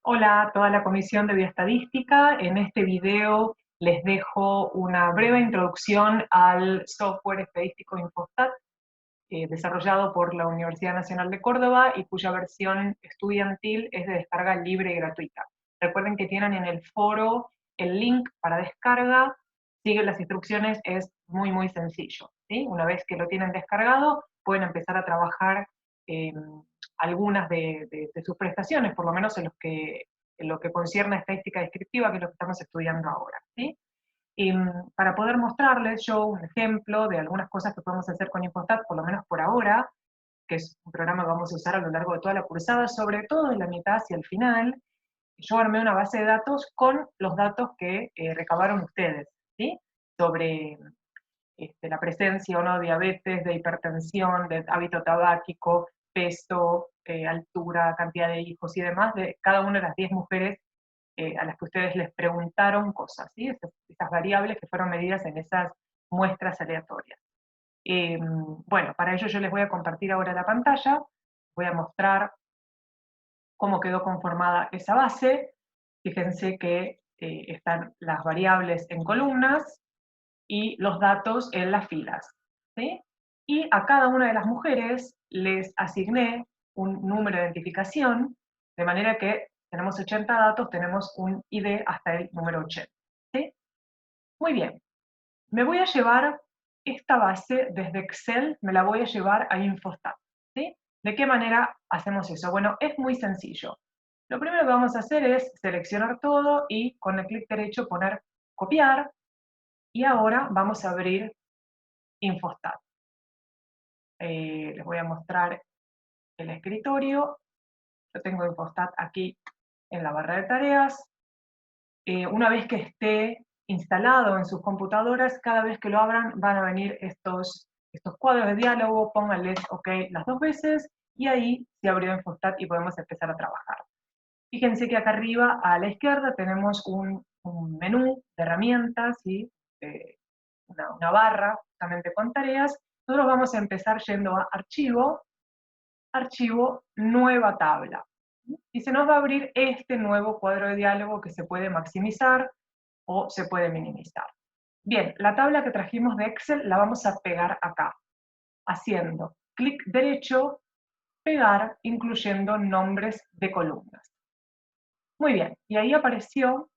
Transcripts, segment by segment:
Hola a toda la Comisión de Bioestadística. En este video les dejo una breve introducción al software estadístico Infostat, desarrollado por la Universidad Nacional de Córdoba y cuya versión estudiantil es de descarga libre y gratuita. Recuerden que tienen en el foro el link para descarga, siguen las instrucciones, es muy sencillo, ¿sí? Una vez que lo tienen descargado, pueden empezar a trabajar algunas de sus prestaciones, por lo menos en lo que concierne a estadística descriptiva, que es lo que estamos estudiando ahora, ¿sí? Y para poder mostrarles yo un ejemplo de algunas cosas que podemos hacer con Infostat, por lo menos por ahora, que es un programa que vamos a usar a lo largo de toda la cursada, sobre todo en la mitad hacia el final, yo armé una base de datos con los datos que recabaron ustedes, ¿sí? Sobre la presencia o no de diabetes, de hipertensión, de hábito tabáquico, peso, altura, cantidad de hijos y demás, de cada una de las 10 mujeres a las que ustedes les preguntaron cosas, ¿sí? Esas variables que fueron medidas en esas muestras aleatorias. Bueno, para ello yo les voy a compartir ahora la pantalla, voy a mostrar cómo quedó conformada esa base. Fíjense que están las variables en columnas y los datos en las filas, ¿sí? Y a cada una de las mujeres les asigné un número de identificación, de manera que tenemos 80 datos, tenemos un ID hasta el número 80, ¿sí? Muy bien, me voy a llevar esta base desde Excel, me la voy a llevar a Infostat, ¿sí? ¿De qué manera hacemos eso? Bueno, es muy sencillo. Lo primero que vamos a hacer es seleccionar todo y con el clic derecho poner copiar, y ahora vamos a abrir Infostat. Les voy a mostrar el escritorio. Yo tengo Infostat aquí en la barra de tareas. Una vez que esté instalado en sus computadoras, cada vez que lo abran van a venir estos cuadros de diálogo, pónganles OK las 2 veces y ahí se abrió Infostat y podemos empezar a trabajar. Fíjense que acá arriba a la izquierda tenemos un menú de herramientas y una barra justamente con tareas. Nosotros vamos a empezar yendo a Archivo, Archivo, Nueva tabla. Y se nos va a abrir este nuevo cuadro de diálogo que se puede maximizar o se puede minimizar. Bien, la tabla que trajimos de Excel la vamos a pegar acá, haciendo clic derecho, pegar, incluyendo nombres de columnas. Muy bien, y ahí apareció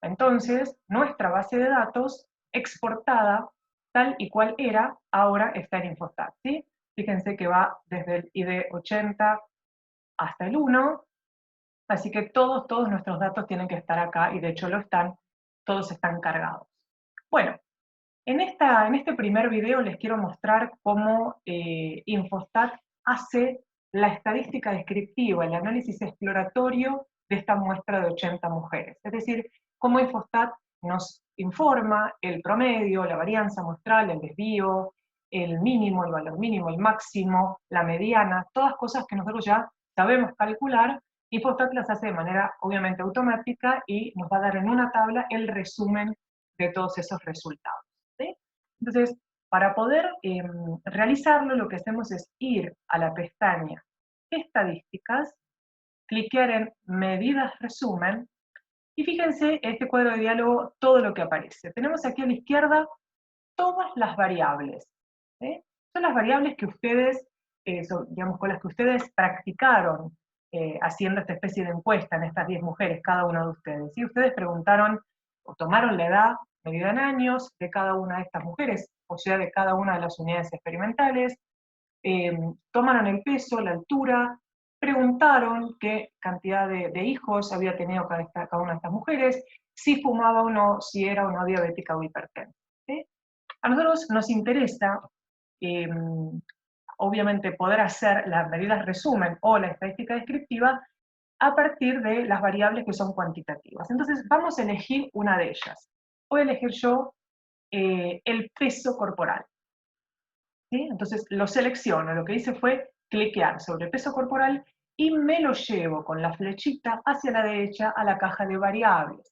entonces nuestra base de datos exportada tal y cual era, ahora está en Infostat, ¿sí? Fíjense que va desde el ID 80 hasta el 1, así que todos nuestros datos tienen que estar acá, y de hecho lo están, todos están cargados. Bueno, en este primer video les quiero mostrar cómo Infostat hace la estadística descriptiva, el análisis exploratorio de esta muestra de 80 mujeres. Es decir, cómo Infostat nos informa el promedio, la varianza muestral, el desvío, el mínimo, el valor mínimo, el máximo, la mediana, todas cosas que nosotros ya sabemos calcular. Infostat las hace de manera obviamente automática y nos va a dar en una tabla el resumen de todos esos resultados, ¿sí? Entonces, para poder realizarlo, lo que hacemos es ir a la pestaña Estadísticas, cliquear en Medidas Resumen, y fíjense este cuadro de diálogo, todo lo que aparece. Tenemos aquí a la izquierda todas las variables, ¿sí? Son las variables que ustedes, digamos, con las que ustedes practicaron haciendo esta especie de encuesta en estas 10 mujeres, cada uno de ustedes. ¿Sí? Ustedes preguntaron o tomaron la edad medida en años de cada una de estas mujeres, o sea, de cada una de las unidades experimentales, tomaron el peso, la altura, preguntaron qué cantidad de hijos había tenido cada una de estas mujeres, si fumaba o no, si era o no diabética o hipertensa, ¿sí? A nosotros nos interesa, eh, obviamente, poder hacer las medidas resumen o la estadística descriptiva a partir de las variables que son cuantitativas. Entonces, vamos a elegir una de ellas. Voy a elegir yo el peso corporal, ¿sí? Entonces, lo selecciono. Lo que hice fue cliquear sobre peso corporal y me lo llevo con la flechita hacia la derecha a la caja de variables,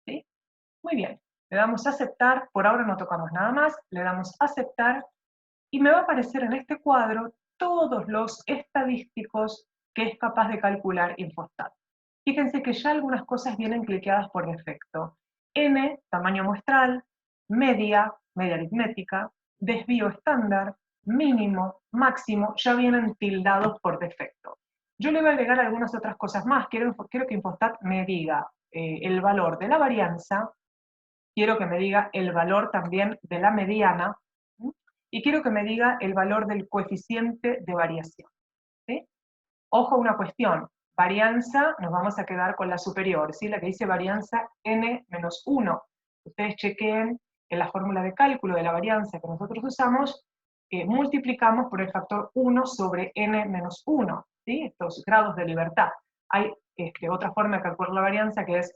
¿sí? Muy bien. Le damos a aceptar, por ahora no tocamos nada más, le damos a aceptar y me va a aparecer en este cuadro todos los estadísticos que es capaz de calcular Infostat. fíjense que ya algunas cosas vienen cliqueadas por defecto. N, tamaño muestral, media aritmética, desvío estándar, mínimo, máximo, ya vienen tildados por defecto. Yo le voy a agregar algunas otras cosas más. Quiero que Infostat me diga el valor de la varianza, quiero que me diga el valor también de la mediana, ¿sí? Y quiero que me diga el valor del coeficiente de variación, ¿sí? Ojo, una cuestión, varianza, nos vamos a quedar con la superior, ¿sí? La que dice varianza n-1. Ustedes chequeen en la fórmula de cálculo de la varianza que nosotros usamos, multiplicamos por el factor 1 sobre n-1, ¿sí? Estos grados de libertad. Hay otra forma de calcular la varianza que es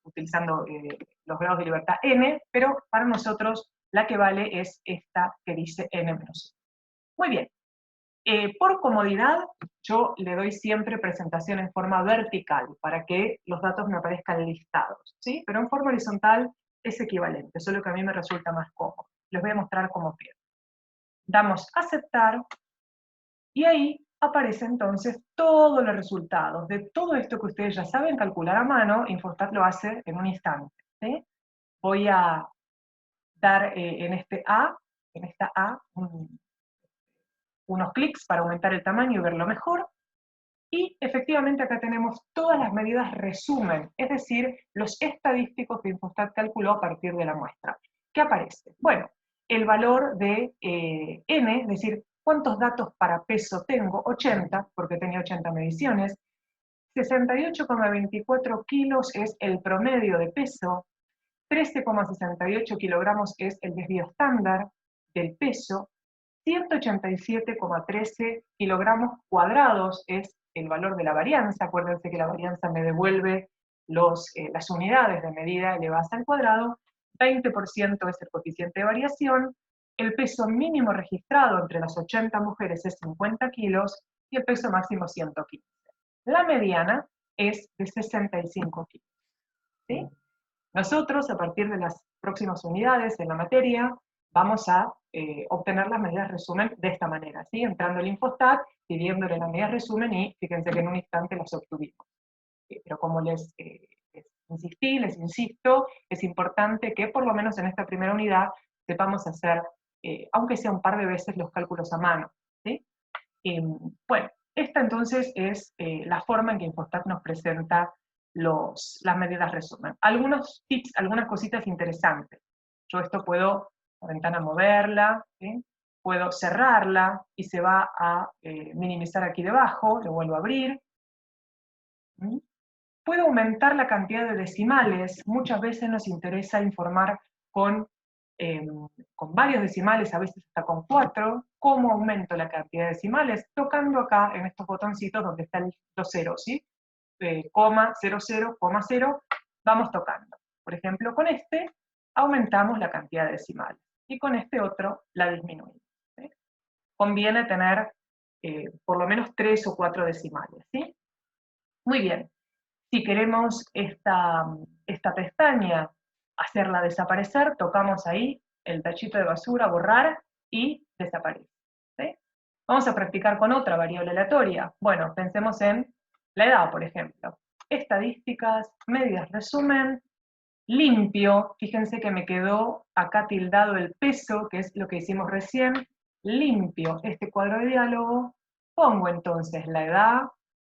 utilizando los grados de libertad n, pero para nosotros la que vale es esta que dice n-1. Muy bien. Por comodidad, yo le doy siempre presentación en forma vertical para que los datos me aparezcan listados, ¿sí? Pero en forma horizontal es equivalente, solo que a mí me resulta más cómodo. Les voy a mostrar cómo queda. Damos aceptar y ahí aparece entonces todos los resultados de todo esto que ustedes ya saben calcular a mano. Infostat lo hace en un instante, ¿sí? Voy a dar en esta A, unos clics para aumentar el tamaño y verlo mejor. Y efectivamente acá tenemos todas las medidas resumen, es decir, los estadísticos que Infostat calculó a partir de la muestra. ¿Qué aparece? Bueno, el valor de N, es decir, cuántos datos para peso tengo, 80, porque tenía 80 mediciones, 68,24 kilos es el promedio de peso, 13,68 kilogramos es el desvío estándar del peso, 187,13 kilogramos cuadrados es el valor de la varianza. Acuérdense que la varianza me devuelve las unidades de medida elevadas al cuadrado, 20% es el coeficiente de variación, el peso mínimo registrado entre las 80 mujeres es 50 kilos y el peso máximo 115. La mediana es de 65 kilos. ¿Sí? Nosotros, a partir de las próximas unidades en la materia, vamos a obtener las medidas resumen de esta manera, ¿sí? Entrando al Infostat, pidiéndole las medidas resumen y fíjense que en un instante las obtuvimos. Pero como les insistí, les insisto, es importante que por lo menos en esta primera unidad sepamos hacer, aunque sea un par de veces, los cálculos a mano, ¿sí? Bueno, esta entonces es la forma en que Infostat nos presenta las medidas resumen. Algunos tips, algunas cositas interesantes. Yo esto puedo, la ventana moverla, ¿sí? Puedo cerrarla y se va a minimizar aquí debajo, lo vuelvo a abrir. ¿Mm? Puedo aumentar la cantidad de decimales. Muchas veces nos interesa informar con varios decimales, a veces hasta con 4. ¿Cómo aumento la cantidad de decimales? Tocando acá en estos botoncitos donde están los ceros, ¿sí? Coma, 00, coma 0, vamos tocando. Por ejemplo, con este aumentamos la cantidad de decimales y con este otro la disminuimos, ¿sí? Conviene tener por lo menos 3 o 4 decimales, ¿sí? Muy bien. Si queremos esta pestaña hacerla desaparecer, tocamos ahí el tachito de basura, borrar, y desaparece, ¿sí? Vamos a practicar con otra variable aleatoria. Bueno, pensemos en la edad, por ejemplo. Estadísticas, medidas resumen, limpio, fíjense que me quedó acá tildado el peso, que es lo que hicimos recién, limpio este cuadro de diálogo, pongo entonces la edad,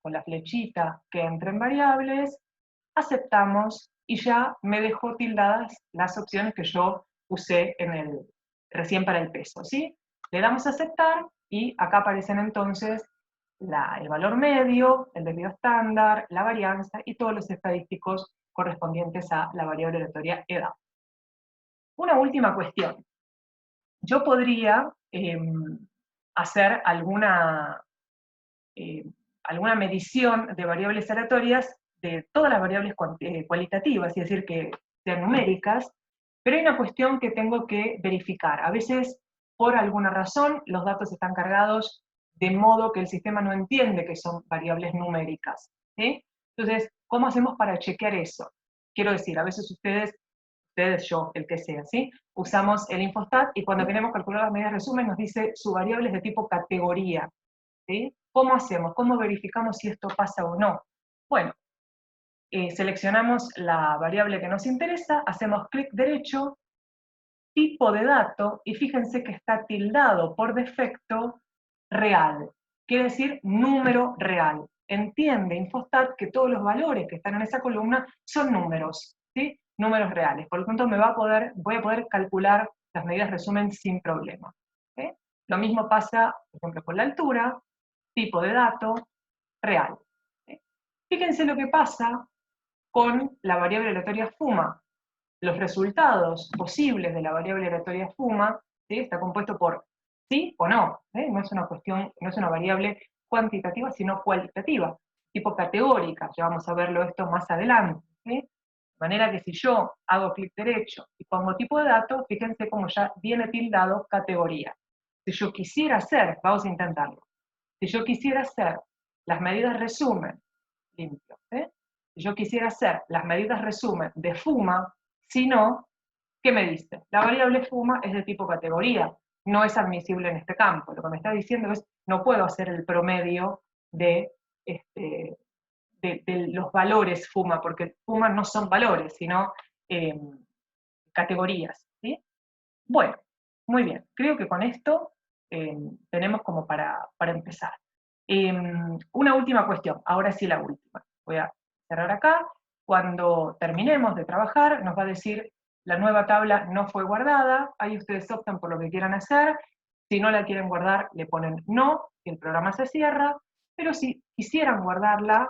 con la flechita que entra en variables, aceptamos y ya me dejó tildadas las opciones que yo usé recién para el peso, ¿sí? Le damos a aceptar y acá aparecen entonces el valor medio, el desvío estándar, la varianza y todos los estadísticos correspondientes a la variable aleatoria edad. Una última cuestión. Yo podría hacer alguna medición de variables aleatorias de todas las variables cualitativas, es decir, que sean numéricas, pero hay una cuestión que tengo que verificar. A veces, por alguna razón, los datos están cargados de modo que el sistema no entiende que son variables numéricas, ¿sí? Entonces, ¿cómo hacemos para chequear eso? Quiero decir, a veces ustedes, yo, el que sea, ¿sí? Usamos el Infostat y cuando queremos calcular las medidas de resumen nos dice su variable es de tipo categoría, ¿sí? ¿Cómo hacemos? ¿Cómo verificamos si esto pasa o no? Bueno, seleccionamos la variable que nos interesa, hacemos clic derecho, tipo de dato, y fíjense que está tildado por defecto real, quiere decir número real. Entiende Infostat que todos los valores que están en esa columna son números, ¿sí? Números reales, por lo tanto voy a poder calcular las medidas resumen sin problema. ¿Sí? Lo mismo pasa, por ejemplo, con la altura, tipo de dato, real. ¿Sí? Fíjense lo que pasa con la variable aleatoria FUMA. Los resultados posibles de la variable aleatoria FUMA, ¿sí? Está compuesto por sí o no, no es una cuestión, no es una variable cuantitativa, sino cualitativa, tipo categórica, ya vamos a verlo esto más adelante, ¿sí? De manera que si yo hago clic derecho y pongo tipo de dato, fíjense cómo ya viene tildado categoría. Si yo quisiera hacer, vamos a intentarlo, si yo quisiera hacer las medidas resumen, limpio, si yo quisiera hacer las medidas resumen de FUMA, si no, ¿qué me dice? La variable FUMA es de tipo categoría, no es admisible en este campo. Lo que me está diciendo es, no puedo hacer el promedio de los valores FUMA, porque FUMA no son valores, sino categorías, ¿sí? Bueno, muy bien, creo que con esto tenemos como para empezar. Una última cuestión, ahora sí la última. Voy a cerrar acá. Cuando terminemos de trabajar, nos va a decir la nueva tabla no fue guardada, ahí ustedes optan por lo que quieran hacer, si no la quieren guardar le ponen no, y el programa se cierra, pero si quisieran guardarla,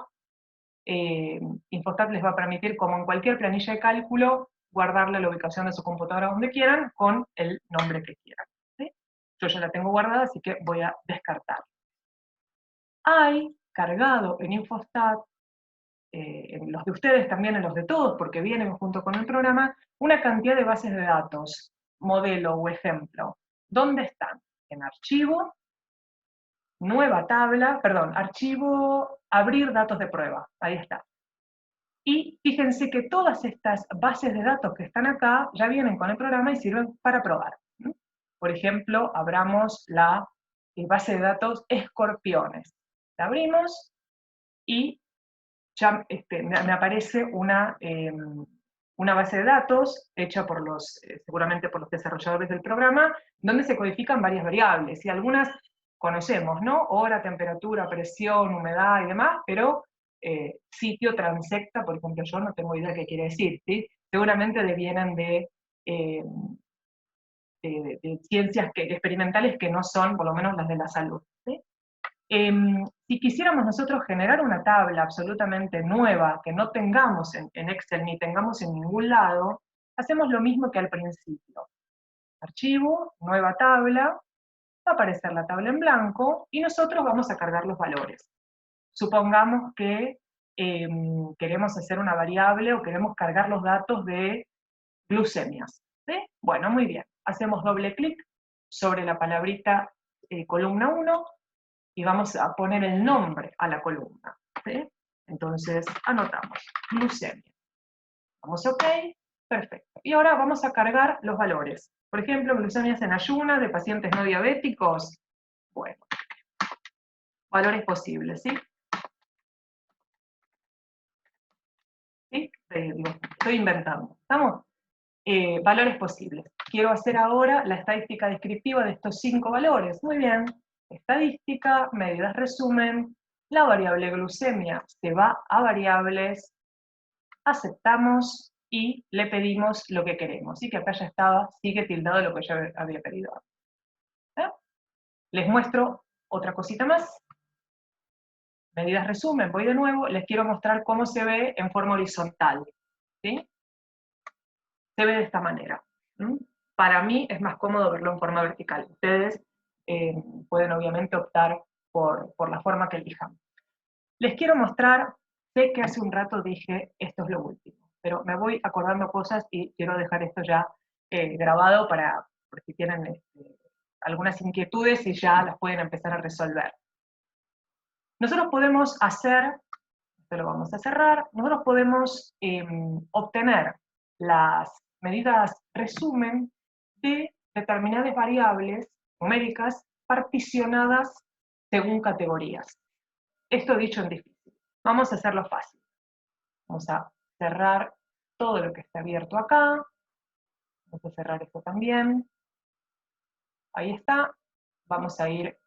Infostat les va a permitir, como en cualquier planilla de cálculo, guardarle la ubicación de su computadora donde quieran, con el nombre que quieran. ¿Sí? Yo ya la tengo guardada, así que voy a descartar. Hay cargado en Infostat, en los de ustedes también, en los de todos, porque vienen junto con el programa, una cantidad de bases de datos, modelo o ejemplo. ¿Dónde están? En archivo, nueva tabla, perdón, archivo, abrir datos de prueba, ahí está. Y fíjense que todas estas bases de datos que están acá ya vienen con el programa y sirven para probar. Por ejemplo, abramos la base de datos escorpiones. La abrimos y ya me aparece una base de datos hecha por seguramente por los desarrolladores del programa, donde se codifican varias variables, y algunas conocemos, ¿no? Hora, temperatura, presión, humedad y demás, pero sitio, transecta, por ejemplo, yo no tengo idea qué quiere decir, ¿sí? Seguramente devienen de ciencias experimentales que no son, por lo menos, las de la salud, ¿sí? Si quisiéramos nosotros generar una tabla absolutamente nueva, que no tengamos en Excel ni tengamos en ningún lado, hacemos lo mismo que al principio. Archivo, nueva tabla, va a aparecer la tabla en blanco, y nosotros vamos a cargar los valores. Supongamos que queremos hacer una variable o queremos cargar los datos de glucemias, ¿sí? Bueno, muy bien. Hacemos doble clic sobre la palabrita columna 1, y vamos a poner el nombre a la columna, ¿sí? Entonces, anotamos, glucemia. Vamos OK, perfecto. Y ahora vamos a cargar los valores. Por ejemplo, glucemias en ayunas de pacientes no diabéticos. Bueno, valores posibles, ¿sí? ¿Sí? Estoy inventando, ¿estamos? Valores posibles. Quiero hacer ahora la estadística descriptiva de estos 5 valores. Muy bien. Estadística, medidas resumen, la variable glucemia se va a variables, aceptamos y le pedimos lo que queremos. Y que acá ya estaba, sigue tildado lo que yo había pedido. Les muestro otra cosita más. Medidas resumen, voy de nuevo, les quiero mostrar cómo se ve en forma horizontal. ¿Sí? Se ve de esta manera. Para mí es más cómodo verlo en forma vertical. Ustedes pueden obviamente optar por la forma que elijan. Les quiero mostrar, sé que hace un rato dije esto es lo último, pero me voy acordando cosas y quiero dejar esto ya grabado por si tienen algunas inquietudes y ya las pueden empezar a resolver. Nosotros podemos hacer, esto lo vamos a cerrar, nosotros podemos obtener las medidas resumen de determinadas variables numéricas particionadas según categorías. Esto dicho en difícil. Vamos a hacerlo fácil. Vamos a cerrar todo lo que está abierto acá. Vamos a cerrar esto también. Ahí está. Vamos a ir,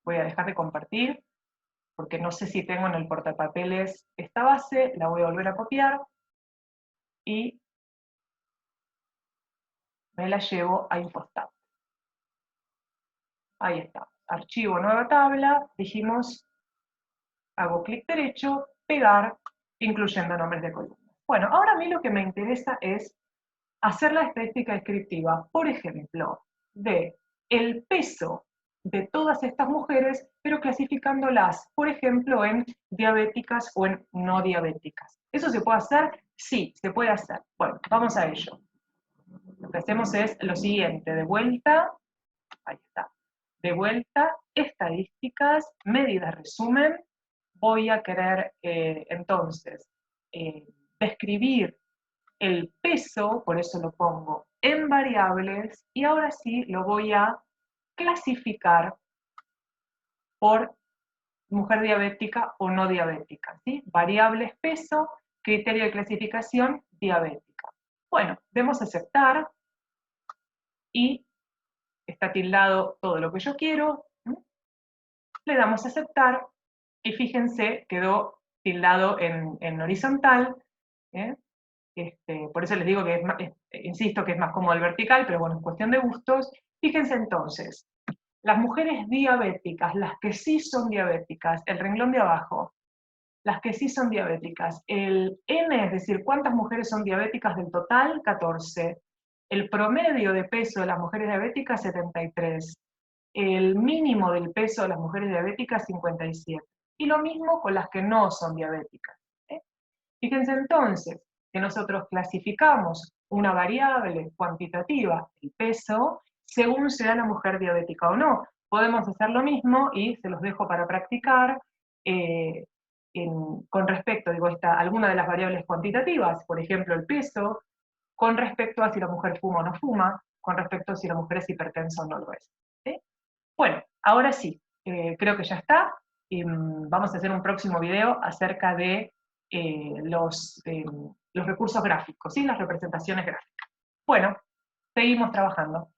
voy a dejar de compartir, porque no sé si tengo en el portapapeles esta base, la voy a volver a copiar y me la llevo a Infostat. Ahí está. Archivo, nueva tabla, dijimos, hago clic derecho, pegar, incluyendo nombres de columnas. Bueno, ahora a mí lo que me interesa es hacer la estadística descriptiva, por ejemplo, de el peso de todas estas mujeres, pero clasificándolas, por ejemplo, en diabéticas o en no diabéticas. ¿Eso se puede hacer? Sí, se puede hacer. Bueno, vamos a ello. Lo que hacemos es lo siguiente, de vuelta, ahí está, de vuelta, estadísticas, medidas resumen, voy a querer entonces describir el peso, por eso lo pongo en variables, y ahora sí lo voy a clasificar por mujer diabética o no diabética, ¿sí? Variables peso, criterio de clasificación diabética. Bueno, demos a aceptar y está tildado todo lo que yo quiero, le damos a aceptar y fíjense, quedó tildado en horizontal, ¿eh? Por eso les digo que insisto que es más cómodo el vertical, pero bueno, es cuestión de gustos. Fíjense entonces, las mujeres diabéticas, las que sí son diabéticas, el renglón de abajo, las que sí son diabéticas, el N, es decir, ¿cuántas mujeres son diabéticas del total? 14. El promedio de peso de las mujeres diabéticas, 73. El mínimo del peso de las mujeres diabéticas, 57. Y lo mismo con las que no son diabéticas. Fíjense entonces que nosotros clasificamos una variable cuantitativa, el peso, según sea la mujer diabética o no. Podemos hacer lo mismo y se los dejo para practicar con respecto, digo, alguna de las variables cuantitativas, por ejemplo, el peso, con respecto a si la mujer fuma o no fuma, con respecto a si la mujer es hipertensa o no lo es. ¿Sí? Bueno, ahora sí, creo que ya está. Vamos a hacer un próximo video acerca de los recursos gráficos, ¿sí? Las representaciones gráficas. Bueno, seguimos trabajando.